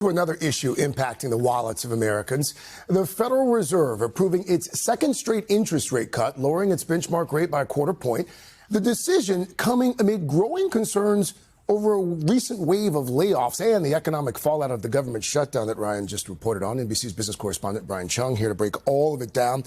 Another issue impacting the wallets of Americans. The Federal Reserve approving its second straight interest rate cut, lowering its benchmark rate by a quarter point. The decision coming amid growing concerns over a recent wave of layoffs and the economic fallout of the government shutdown that Ryan just reported on. NBC's business correspondent Brian Chung here to break all of it down.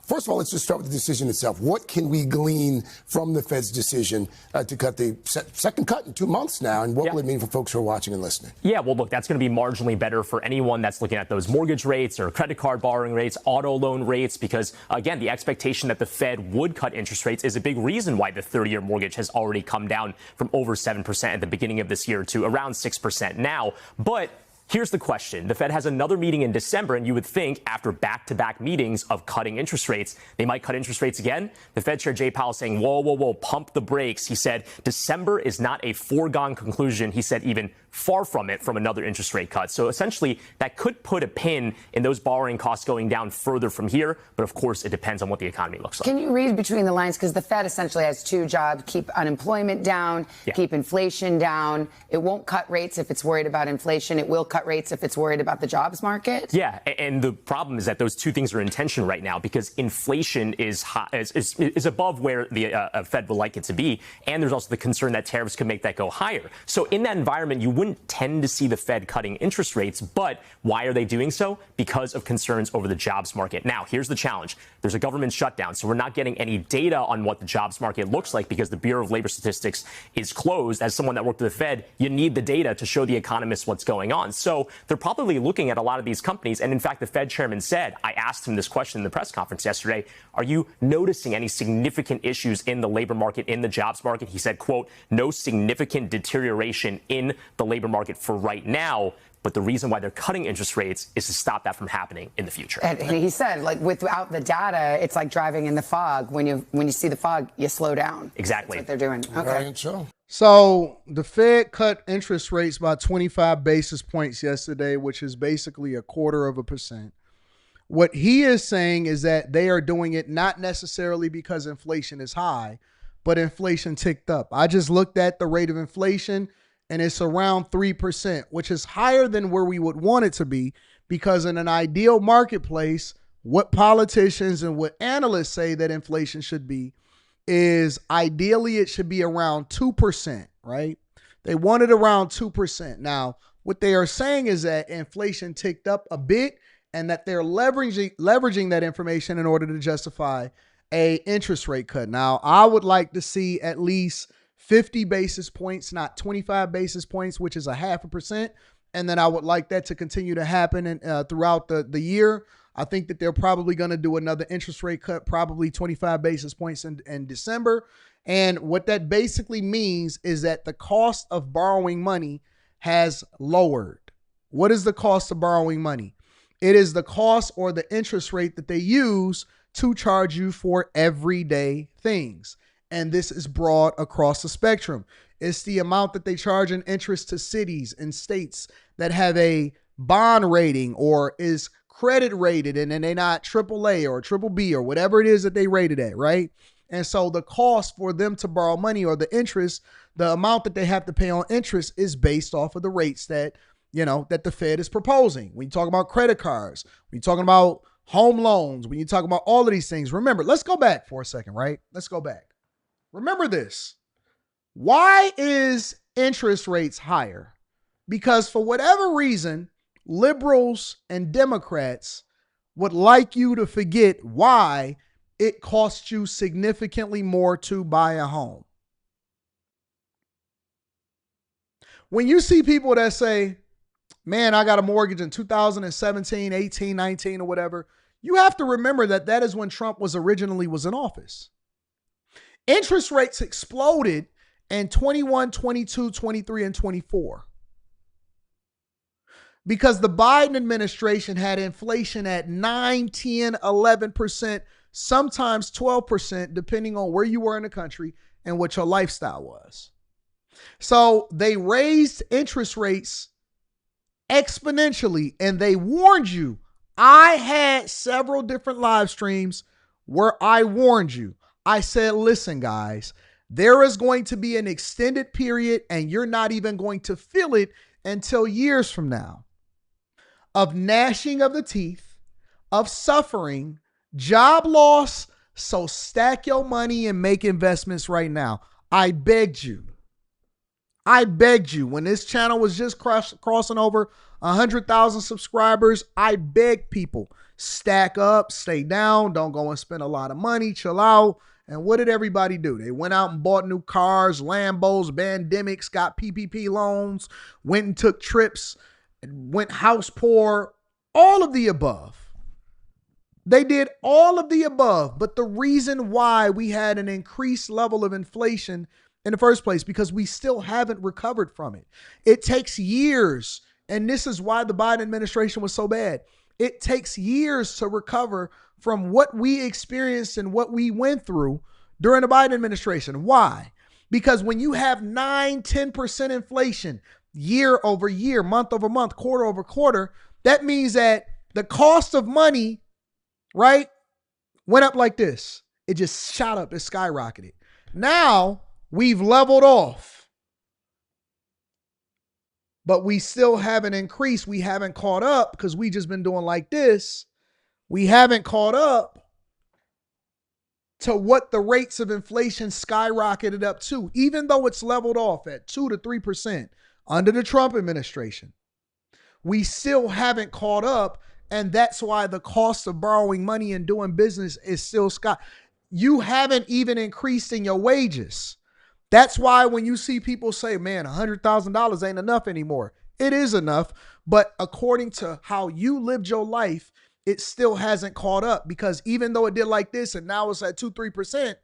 First of all, let's just start with the decision itself. What can we glean from the Fed's decision to cut the second cut in 2 months now, and what will it mean for folks who are watching and listening? Yeah, well, look, that's going to be marginally better for anyone that's looking at those mortgage rates or credit card borrowing rates, auto loan rates, because, again, the expectation that the Fed would cut interest rates is a big reason why the 30-year mortgage has already come down from over 7% at the beginning of this year to around 6% now. But here's the question. The Fed has another meeting in December, and you would think after back-to-back meetings of cutting interest rates, they might cut interest rates again. The Fed Chair Jay Powell saying, whoa, pump the brakes. He said December is not a foregone conclusion. He said even far from it from another interest rate cut. So essentially, that could put a pin in those borrowing costs going down further from here. But of course, it depends on what the economy looks like. Can you read between the lines? Because the Fed essentially has two jobs: keep unemployment down, keep inflation down. It won't cut rates if it's worried about inflation. It will cut rates if it's worried about the jobs market. Yeah, and the problem is that those two things are in tension right now because inflation is above where the Fed would like it to be. And there's also the concern that tariffs could make that go higher. So in that environment, you wouldn't tend to see the Fed cutting interest rates. But why are they doing so? Because of concerns over the jobs market. Now, here's the challenge. There's a government shutdown, so we're not getting any data on what the jobs market looks like because the Bureau of Labor Statistics is closed. As someone that worked at the Fed, you need the data to show the economists what's going on. So they're probably looking at a lot of these companies. And in fact, the Fed chairman said, I asked him this question in the press conference yesterday, are you noticing any significant issues in the labor market, in the jobs market? He said, quote, no significant deterioration in the labor market for right now. But the reason why they're cutting interest rates is to stop that from happening in the future. And he said, like, without the data, it's like driving in the fog. When you see the fog, you slow down. Exactly. That's what they're doing. Okay. So the Fed cut interest rates by 25 basis points yesterday, which is basically 0.25%. What he is saying is that they are doing it not necessarily because inflation is high, but inflation ticked up. I just looked at the rate of inflation, and it's around 3%, which is higher than where we would want it to be, because in an ideal marketplace, what politicians and what analysts say that inflation should be is ideally it should be around 2%, right? They want it around 2%. Now, what they are saying is that inflation ticked up a bit and that they're leveraging that information in order to justify a interest rate cut. Now, I would like to see at least 50 basis points, not 25 basis points, which is 0.5%. And then I would like that to continue to happen throughout the year. I think that they're probably going to do another interest rate cut, probably 25 basis points in December. And what that basically means is that the cost of borrowing money has lowered. What is the cost of borrowing money? It is the cost or the interest rate that they use to charge you for everyday things. And this is broad across the spectrum. It's the amount that they charge in interest to cities and states that have a bond rating or is credit rated, and then they're not AAA or triple B or whatever it is that they rated at, right? And so the cost for them to borrow money, or the interest, the amount that they have to pay on interest, is based off of the rates that, that the Fed is proposing. When you talk about credit cards, when you're talking about home loans, when you talk about all of these things, remember, let's go back for a second, right? Let's go back. Remember this. Why is interest rates higher? Because for whatever reason, liberals and Democrats would like you to forget why it costs you significantly more to buy a home. When you see people that say, man, I got a mortgage in 2017, 18, 19 or whatever, you have to remember that that is when Trump was in office. Interest rates exploded in 21, 22, 23, and 24. Because the Biden administration had inflation at 9, 10, 11%, sometimes 12%, depending on where you were in the country and what your lifestyle was. So they raised interest rates exponentially, and they warned you. I had several different live streams where I warned you. I said, listen, guys, there is going to be an extended period, and you're not even going to feel it until years from now. of gnashing of the teeth, of suffering, job loss. So stack your money and make investments right now. I begged you. When this channel was just crossing over 100,000 subscribers, I begged people, stack up, stay down, don't go and spend a lot of money, chill out. And what did everybody do? They went out and bought new cars, Lambos, Bandemics, got PPP loans, went and took trips, went house poor, all of the above. They did all of the above. But the reason why we had an increased level of inflation in the first place, because we still haven't recovered from it. It takes years. And this is why the Biden administration was so bad. It takes years to recover from what we experienced and what we went through during the Biden administration. Why? Because when you have 9-10% inflation year over year, month over month, quarter over quarter, that means that the cost of money, right, went up like this. It just shot up. It skyrocketed. Now we've leveled off, but we still haven't increased. We haven't caught up because we just been doing like this. We haven't caught up to what the rates of inflation skyrocketed up to, even though it's leveled off at 2 to 3% under the Trump administration. We still haven't caught up, and that's why the cost of borrowing money and doing business is still sky. You haven't even increased in your wages. That's why when you see people say, man, $100,000 ain't enough anymore. It is enough, but according to how you lived your life, it still hasn't caught up, because even though it did like this and now it's at 2-3%,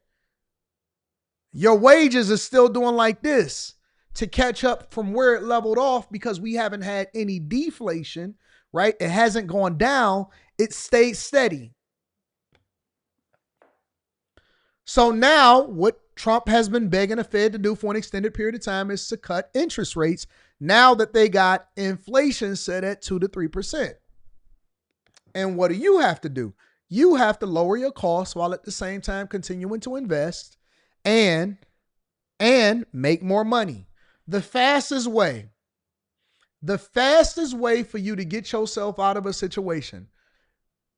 your wages is still doing like this to catch up from where it leveled off, because we haven't had any deflation, right? It hasn't gone down. It stayed steady. So now what Trump has been begging the Fed to do for an extended period of time is to cut interest rates now that they got inflation set at 2 to 3%. And what do you have to do? You have to lower your costs while at the same time continuing to invest and make more money. The fastest way for you to get yourself out of a situation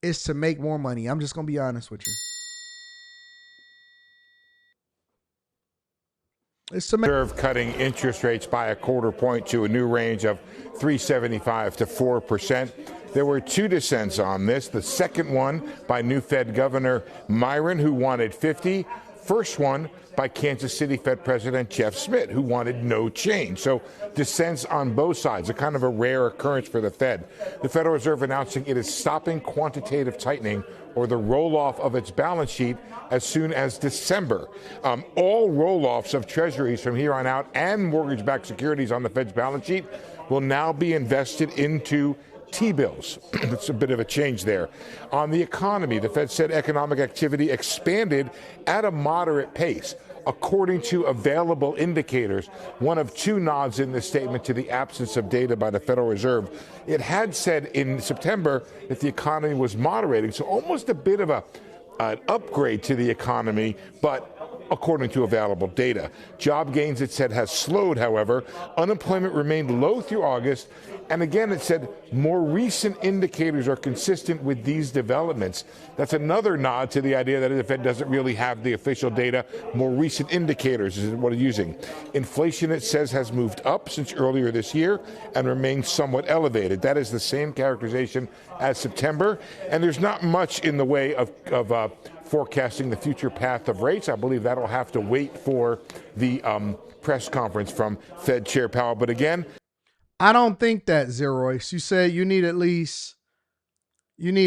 is to make more money. I'm just going to be honest with you. Reserve cutting interest rates by a quarter point to a new range of 3.75 to 4%. There were two dissents on this. The second one by new Fed Governor Myron, who wanted 50. First one by Kansas City Fed President Jeff Schmidt, who wanted no change. So dissents on both sides, a kind of a rare occurrence for the Fed. The Federal Reserve announcing it is stopping quantitative tightening, or the roll-off of its balance sheet, as soon as December. All roll-offs of treasuries from here on out and mortgage-backed securities on the Fed's balance sheet will now be invested into T-bills. It's a bit of a change there. On the economy, the Fed said economic activity expanded at a moderate pace, according to available indicators. One of two nods in this statement to the absence of data by the Federal Reserve. It had said in September that the economy was moderating, so almost a bit of an upgrade to the economy, but according to available data. Job gains, it said, has slowed, however. Unemployment remained low through August. And again, it said more recent indicators are consistent with these developments. That's another nod to the idea that the Fed doesn't really have the official data. More recent indicators is what it's using. Inflation, it says, has moved up since earlier this year and remains somewhat elevated. That is the same characterization as September. And there's not much in the way of forecasting the future path of rates. I believe that'll have to wait for the press conference from Fed Chair Powell. But again, I don't think that, Zeroyce. You said you need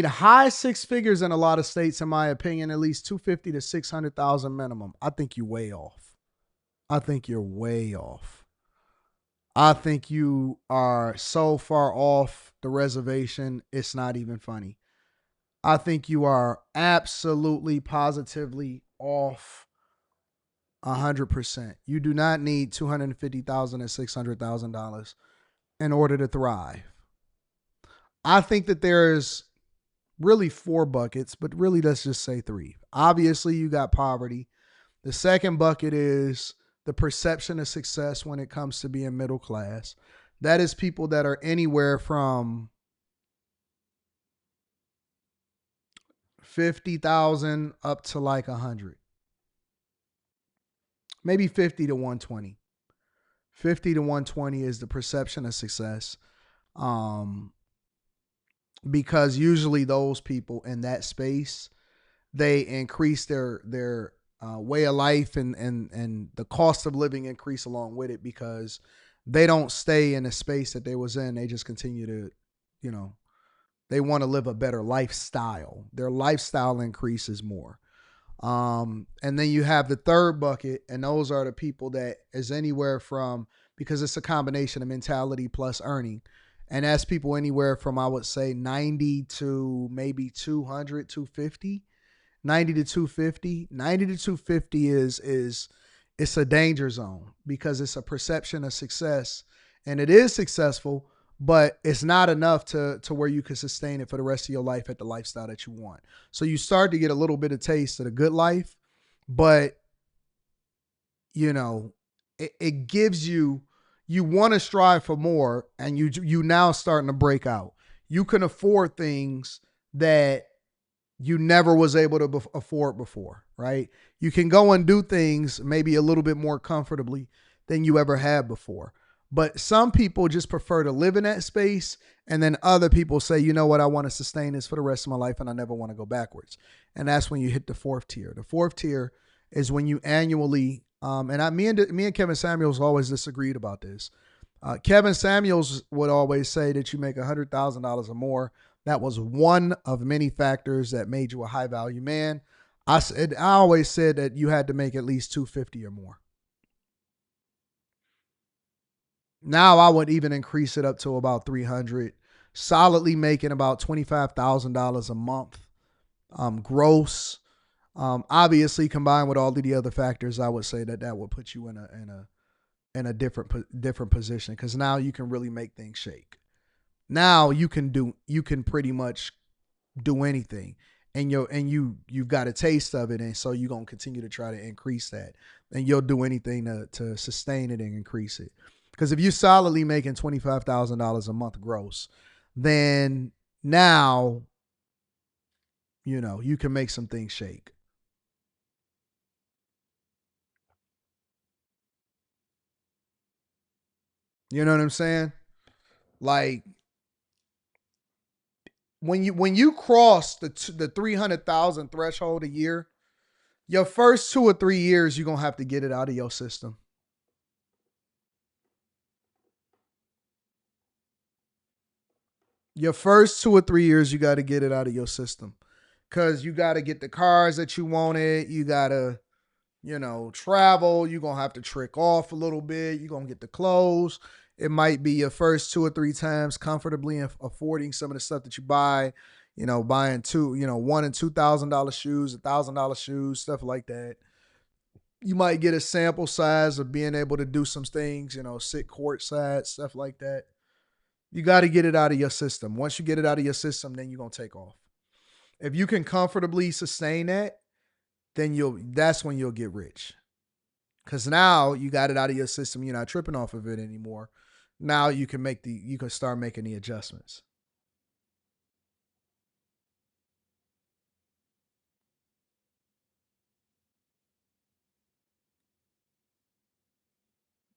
high six figures in a lot of states, in my opinion, at least 250 to 600,000 minimum. I think you're way off. I think you're way off. I think you are so far off the reservation, it's not even funny. I think you are absolutely, positively off 100%. You do not need $250,000 and $600,000 in order to thrive. I think that there's really 4 buckets, but really let's just say 3. Obviously, you got poverty. The second bucket is the perception of success when it comes to being middle class. That is people that are anywhere from 50,000 up to like 100. Maybe 50 to 120. 50 to 120 is the perception of success. Because usually those people in that space, they increase their way of life and the cost of living increase along with it, because they don't stay in the space that they was in. They just continue to, they want to live a better lifestyle. Their lifestyle increases more. And then you have the third bucket, and those are the people that is anywhere from, because it's a combination of mentality plus earning. And that's people anywhere from, I would say, 90 to maybe 200, 250. 90 to 250. 90 to 250 is it's a danger zone, because it's a perception of success, and it is successful, but it's not enough to where you can sustain it for the rest of your life at the lifestyle that you want. So you start to get a little bit of taste of the good life, but it gives you want to strive for more, and you now starting to break out. You can afford things that you never was able to afford before, right? You can go and do things maybe a little bit more comfortably than you ever had before. But some people just prefer to live in that space, and then other people say, you know what, I want to sustain this for the rest of my life and I never want to go backwards. And that's when you hit the fourth tier. The fourth tier is when you annually, me and Kevin Samuels always disagreed about this. Kevin Samuels would always say that you make $100,000 or more. That was one of many factors that made you a high value man. I always said that you had to make at least 250 or more. Now I would even increase it up to about 300, solidly making about $25,000 a month, gross. Obviously, combined with all of the other factors, I would say that would put you in a different position, because now you can really make things shake. Now you can pretty much do anything, and you've got a taste of it, and so you're gonna continue to try to increase that, and you'll do anything to sustain it and increase it. Because if you're solidly making $25,000 a month gross, then now you can make some things shake. You know what I'm saying? Like, when you cross the 300,000 threshold a year, your first 2 or 3 years, you're going to have to get it out of your system. Your first 2 or 3 years, you got to get it out of your system, because you got to get the cars that you wanted. You got to, travel. You're going to have to trick off a little bit. You're going to get the clothes. It might be your first 2 or 3 times comfortably affording some of the stuff that you buy, buying $1,000 and $2,000 shoes, $1,000 shoes, stuff like that. You might get a sample size of being able to do some things, sit courtside, stuff like that. You got to get it out of your system. Once you get it out of your system, then you're going to take off. If you can comfortably sustain that, then that's when you'll get rich. Because now you got it out of your system. You're not tripping off of it anymore. Now you can start making the adjustments.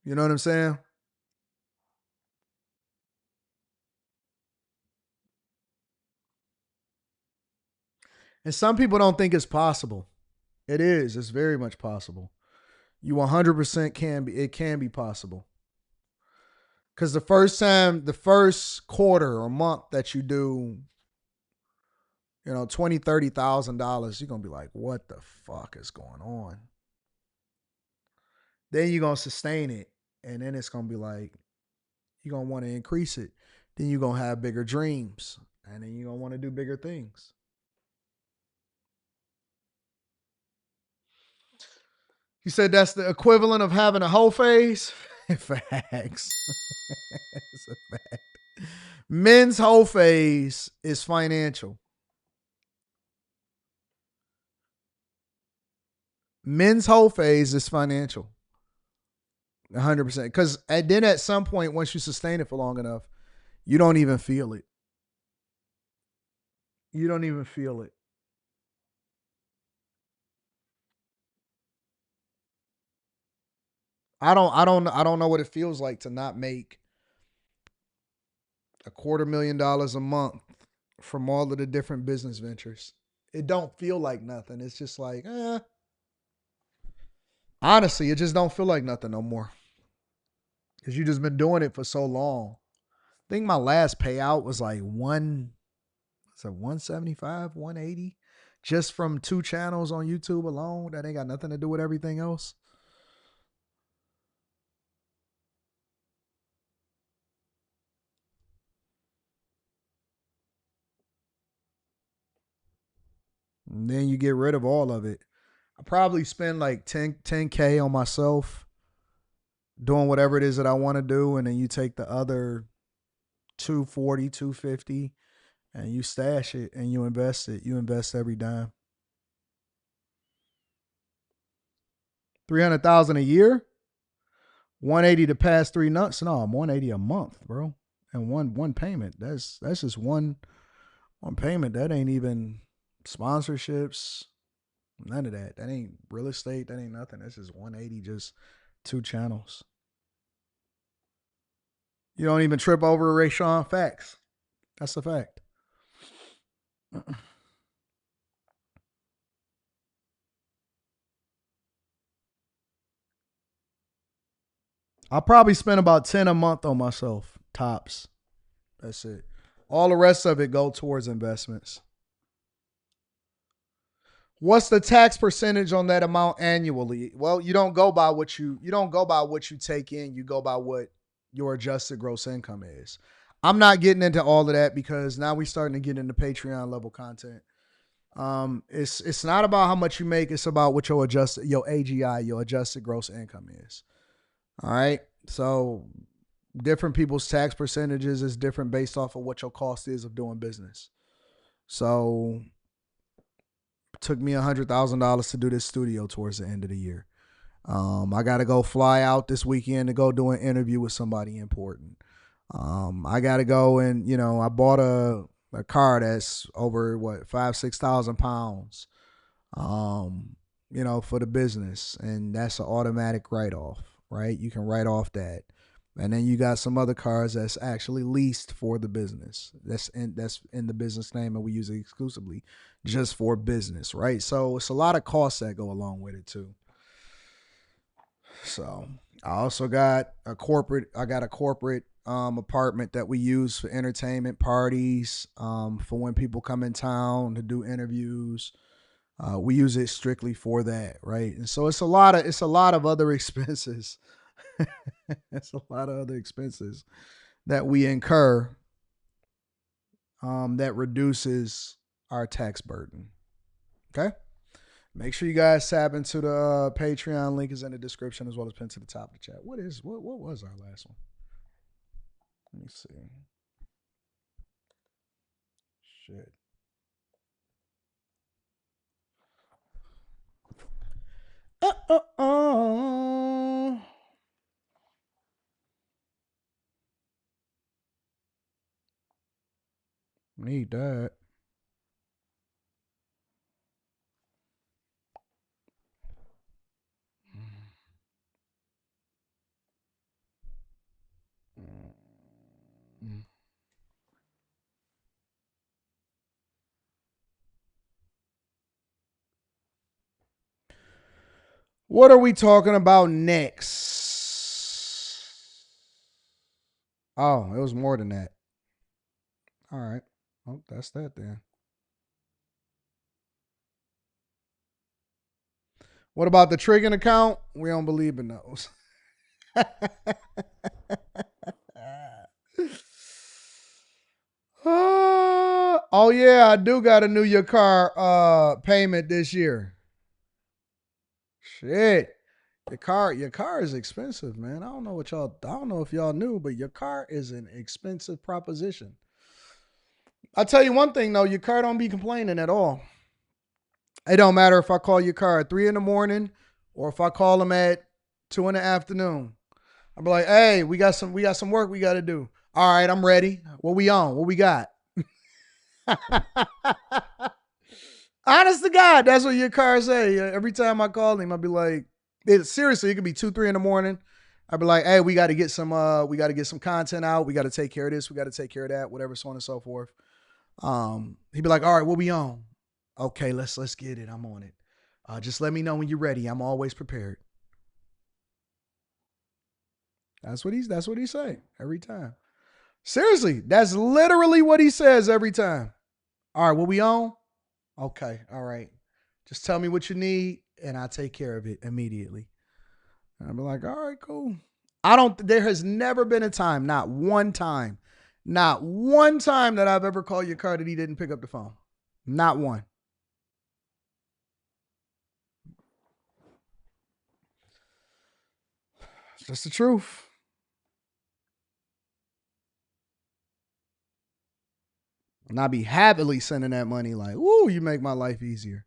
You know what I'm saying? And some people don't think it's possible. It is. It's very much possible. You 100% can be. It can be possible. Because the first quarter or month that you do, $20,000, $30,000, you're going to be like, what the fuck is going on? Then you're going to sustain it. And then it's going to be like, you're going to want to increase it. Then you're going to have bigger dreams. And then you're going to want to do bigger things. He said that's the equivalent of having a hoe phase. Facts. It's a fact. Men's hoe phase is financial. Men's hoe phase is financial. 100%. Because then at some point, once you sustain it for long enough, you don't even feel it. You don't even feel it. I don't know what it feels like to not make $250,000 a month from all of the different business ventures. It don't feel like nothing. It's just like, honestly, it just don't feel like nothing no more. Because you just been doing it for so long. I think my last payout was like 175, 180, just from 2 channels on YouTube alone. That ain't got nothing to do with everything else. And then you get rid of all of it. I probably spend like 10K on myself doing whatever it is that I want to do. And then you take the other 240, 250 and you stash it and you invest it. You invest every dime. 300,000 a year, 180 to pass 3 nuts. No, I'm 180 a month, bro. And one payment. That's just one payment. That ain't even sponsorships. None of that. That ain't real estate. That ain't nothing. That's just 180, just 2 channels. You don't even trip over Rayshawn. Facts. That's a fact. I'll probably spend about 10 a month on myself, tops. That's it. All the rest of it go towards investments. What's the tax percentage on that amount annually? Well, you don't go by what you take in. You go by what your adjusted gross income is. I'm not getting into all of that because now we're starting to get into Patreon level content. It's not about how much you make. It's about what your AGI, your adjusted gross income is. All right. So different people's tax percentages is different based off of what your cost is of doing business. So it took me $100,000 to do this studio towards the end of the year. I got to go fly out this weekend to go do an interview with somebody important. I got to go and, I bought a car that's over 5,000-6,000 pounds, for the business. And that's an automatic write-off, right? You can write off that. And then you got some other cars that's actually leased for the business. That's in the business name, and we use it exclusively just for business, right? So it's a lot of costs that go along with it too. So I also got a corporate apartment that we use for entertainment parties, for when people come in town to do interviews. We use it strictly for that, right? And so it's a lot of other expenses. It's a lot of other expenses that we incur that reduces our tax burden. Okay? Make sure you guys tap into the Patreon. Link is in the description as well as pinned to the top of the chat. What was our last one? Let me see. Shit. Need that. What are we talking about next? Oh, it was more than that. All right. Oh, that's that then. What about the Triggin account? We don't believe in those. Oh yeah, I do got to renew your car payment this year. Shit. Your car is expensive, man. I don't know if y'all knew, but your car is an expensive proposition. I'll tell you one thing though, your car don't be complaining at all. It don't matter if I call your car at 3 a.m. or if I call them at 2 p.m. I'll be like, hey, we got some work we got to do. All right, I'm ready. What we on? What we got? Honest to God, that's what your car say. Every time I call him, I'll be like, seriously, it could be 2, 3 a.m. I'd be like, hey, we got to get some content out. We got to take care of this. We got to take care of that, whatever, so on and so forth. He'd be like, all right, what we on? Okay, let's get it. I'm on it. Just let me know when you're ready. I'm always prepared. That's what he say every time. Seriously, that's literally what he says every time. All right, what we on? Okay, all right. Just tell me what you need, and I'll take care of it immediately. And I'll be like, all right, cool. There has never been a time, not one time that I've ever called your car that he didn't pick up the phone. Not one. It's just the truth. And I'd be happily sending that money like, ooh, you make my life easier.